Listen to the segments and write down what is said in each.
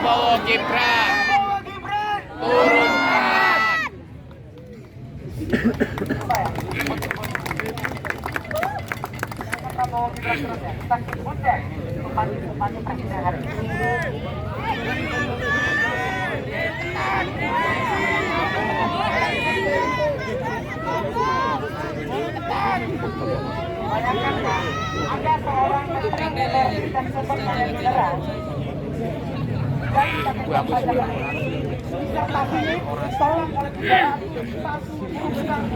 Prabowo Gibran. Turunkan. Prabowo Gibran terus ya. Kita sebut ya. Bupati presiden hari ini. Bayangkan kan, ada seorang menteri energi dan sumber daya mineral dan tidak pajak disertasi ditolak oleh 301 perusahaan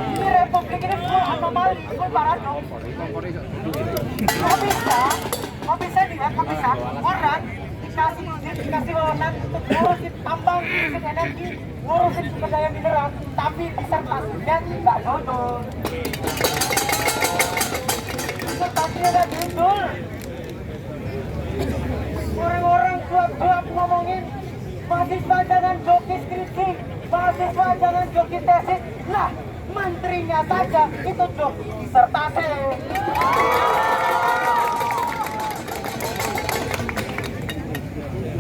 ini republik ini full anomali, full parano. Kok bisa dia, kok bisa orang dikasih wewenang untuk ngurusin tambang, ngurusin energi, ngurusin sumber daya mineral, tapi disertasinya nggak jujur. Disertasinya nggak jujur. Orang-orang gelap-gelap ngomongin mahasiswa jangan joki skripsi, mahasiswa jangan joki tesis. Nah, menterinya saja itu joki disertasi.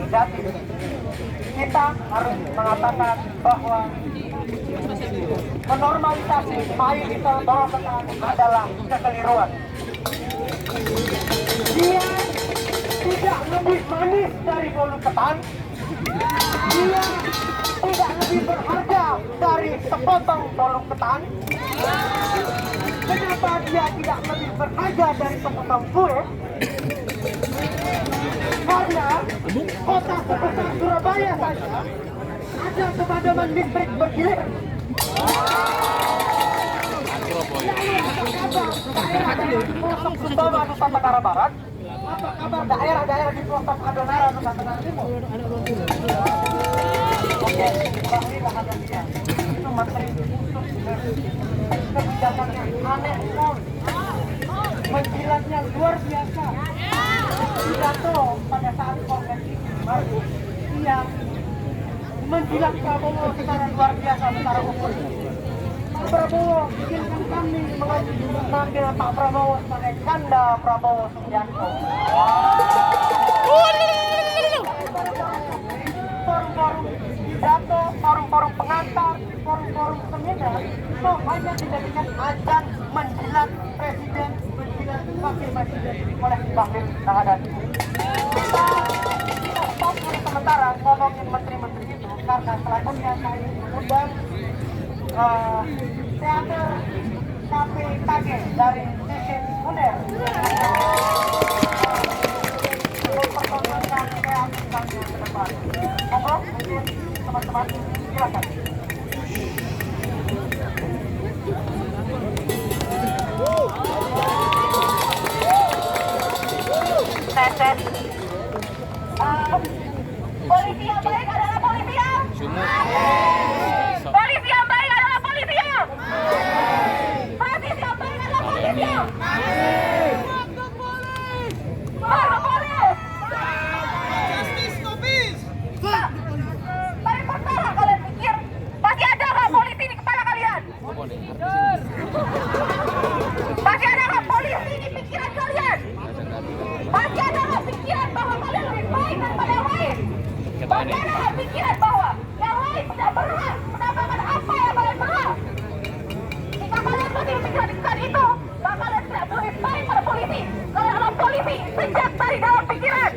Jadi, kita harus mengatakan bahwa menormalisasi mayoritas bawah tekanan adalah kekeliruan. Dia tidak lebih manis dari bolu ketan. Dia tidak lebih berharga dari sepotong bolu ketan. Kenapa dia tidak lebih berharga dari sepotong kue? Karena kota sebesar Surabaya saja ada pemadaman listrik bergilir. Daerah-daerah di pelosok Sumbawa, Nusa Tenggara Barat? Apa kabar daerah-daerah di pelosok Adonara, Nusa Tenggara Timur? Oke, bahwa ada dia. Itu menteri kebijakannya aneh sekali. Menjilatnya luar biasa. Pidato pada saat konvensi baru dia menjilat Prabowo secara luar biasa secara umum. Pak Prabowo bikinkan kami mengambil Pak Prabowo sebagai ganda Prabowo Subianto. Forum-forum pidato, forum-forum pengantar, forum-forum seminar itu hanya dijadikan ajang menjilat presiden, menjilat wakil presiden oleh Bahlil Lahadalia. Kita stop dulu sementara ngomongin menteri-menteri itu karena selanjutnya saya mengundang teater KPKG dari Sisin Uner mempertontonkan kreatif kami ke depan. Monggo, mungkin teman-teman silakan. Tes. Polisi yang baik adalah polisi yang polisi yang baik adalah polisi yang polisi yang baik adalah polisi yang justice to peace. Paling pertama kalian pikir masih ada nggak polisi di kepala kalian? Masih ada nggak polisi di pikiran kalian? Masih ada nggak pikiran bahwa kalian lebih baik daripada yang lain? Masih ada nggak pikiran bahwa yang lain tidak berhak mendapatkan apa yang kalian berhak? Jika kalian masih berpikiran itu, maka kalian tidak boleh baik pada polisi. Kalian adalah polisi sejak dari dalam pikiran.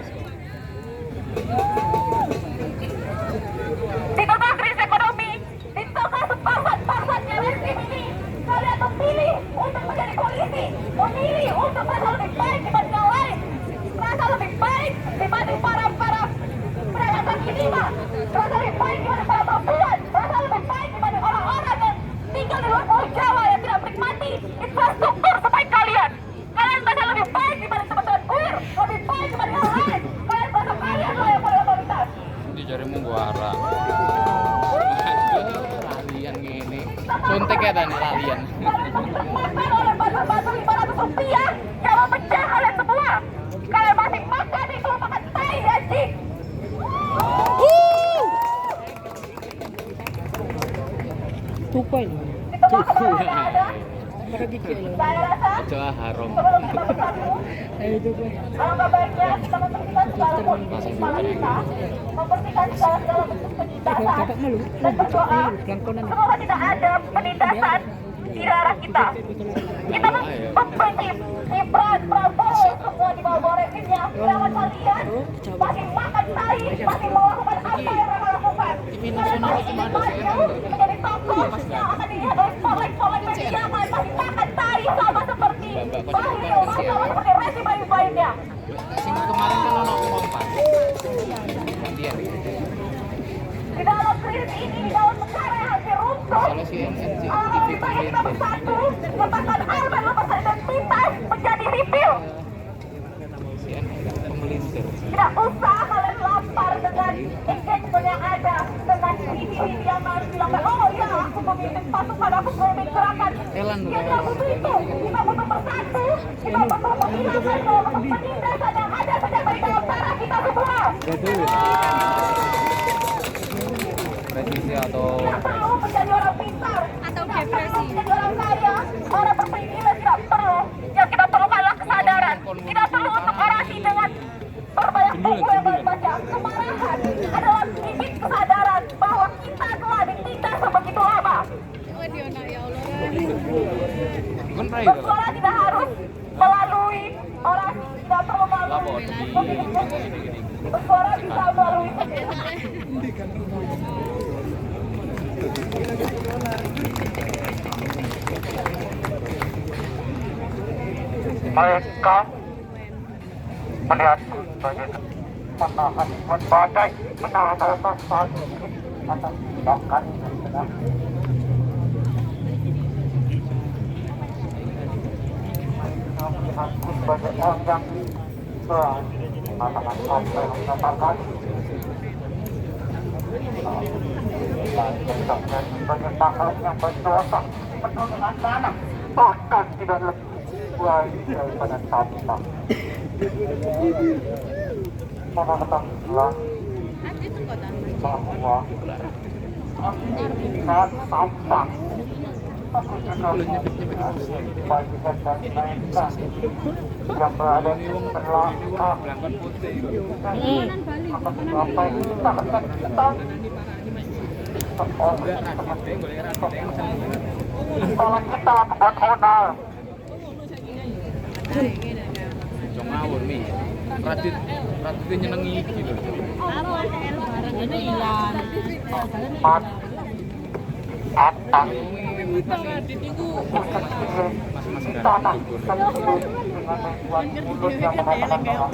Di tengah krisis ekonomi, di tengah sepakat-pakatnya rezim ini, kalian memilih untuk menjadi polisi, memilih untuk merasa lebih baik dibanding yang lain, merasa lebih baik dibanding para pedagang kaki lima, merasa lebih baik dibanding para perempuan, merasa lebih baik dibanding orang-orang yang tinggal di luar Pulau Jawa yang tidak menikmati infrastruktur sebaik kalian. Kalian merasa lebih baik dibanding teman-teman queer, lebih baik dibanding yang lain. Kalian merasa kalian lah yang paling otoritas. Dicari mungguara. Lalian gini. Suntik ya dan lalian. Oleh batu-batu 500 rupiah yang memecah kalian semua. Kalian masih makan itu makan tai anjing. Tupai. Di tengah kemarahan yang ada, Saya rasa Ojo haram. sebelum kita bersatu, alangkah baiknya kita membersihkan segala politik kepala kita, membersihkan segala bentuk penindasan, dan berdoa semoga tidak ada penindasan di daerah kita. Kita membenci Gibran, Prabowo, semua di bawah rezimnya. Lawan kalian masih makan tai, masih melakukan apa yang mereka lakukan. Kalian masih ingin maju menjadi tokoh yang akan dilihat oleh spotlight media, kalian masih makan tai sama seperti Bahlil, sama seperti rezim lainnya. Sing kemarin kan ono ngomong Pak. Dia Di dalam krisis ini, di dalam negara yang hampir runtuh, kalau si NNC alangkah lebih baik kita bersatu, lepaskan armen, lepaskan identitas, menjadi sipil. si NNC pemelintir. Tidak usah kalian lapar dengan engagement yang ada, dengan visi-visi yang harus dilakukan. Oh ya, aku memimpin pasukan, aku memimpin gerakan. Elan Ya tidak butuh itu. Kita butuh bersatu. Kita butuh menghilangkan semua bentuk penindasan yang ada sejak dari dalam darah kita semua. Presisi atau Tidak perlu menjadi orang pintar, atau depresi, menjadi orang kaya, orang berprivilege, tidak perlu. Yang kita perlukan adalah kesadaran. Tidak perlu untuk orasi dengan berbanyak buku yang kalian baca. Kemarahan adalah bibit kesadaran bahwa kita telah ditindas sebegitu lama. kan pray itu. Bersuara tidak harus melalui orasi, tidak perlu Lapor melalui di bersuara bisa melalui mereka melihatku sebagai menahan badai, menahan rasa sakit atas tindakan yang sedang melihatku sebagai orang yang berani mengatakan apa yang dikatakan dan sebagai paham yang berdosa penuh dengan tanah bahkan tidak lebih baik daripada tanpa mengetahuilah bahwa saat tampak aku juga bagian dari mereka yang berada di belakang apa yang kita akan kita kepala kita buat honor Jong ngawur nih. Radit nyenengi gitu. mat atas Mas-mas tanah kan. tersebut dengan membuat mulut yang mengatakan bahwa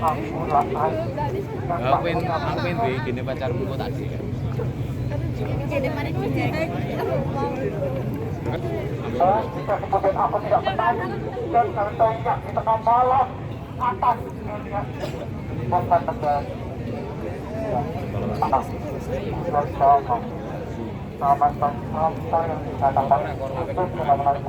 aku lalai dan Aku pengen duwe gini pacarmu kok tak sih. jika kemudian aku tidak menang dan contohnya di tengah malam atas dunia bukan negara anak bersama sama-sama yang dikatakan itu sudah menarik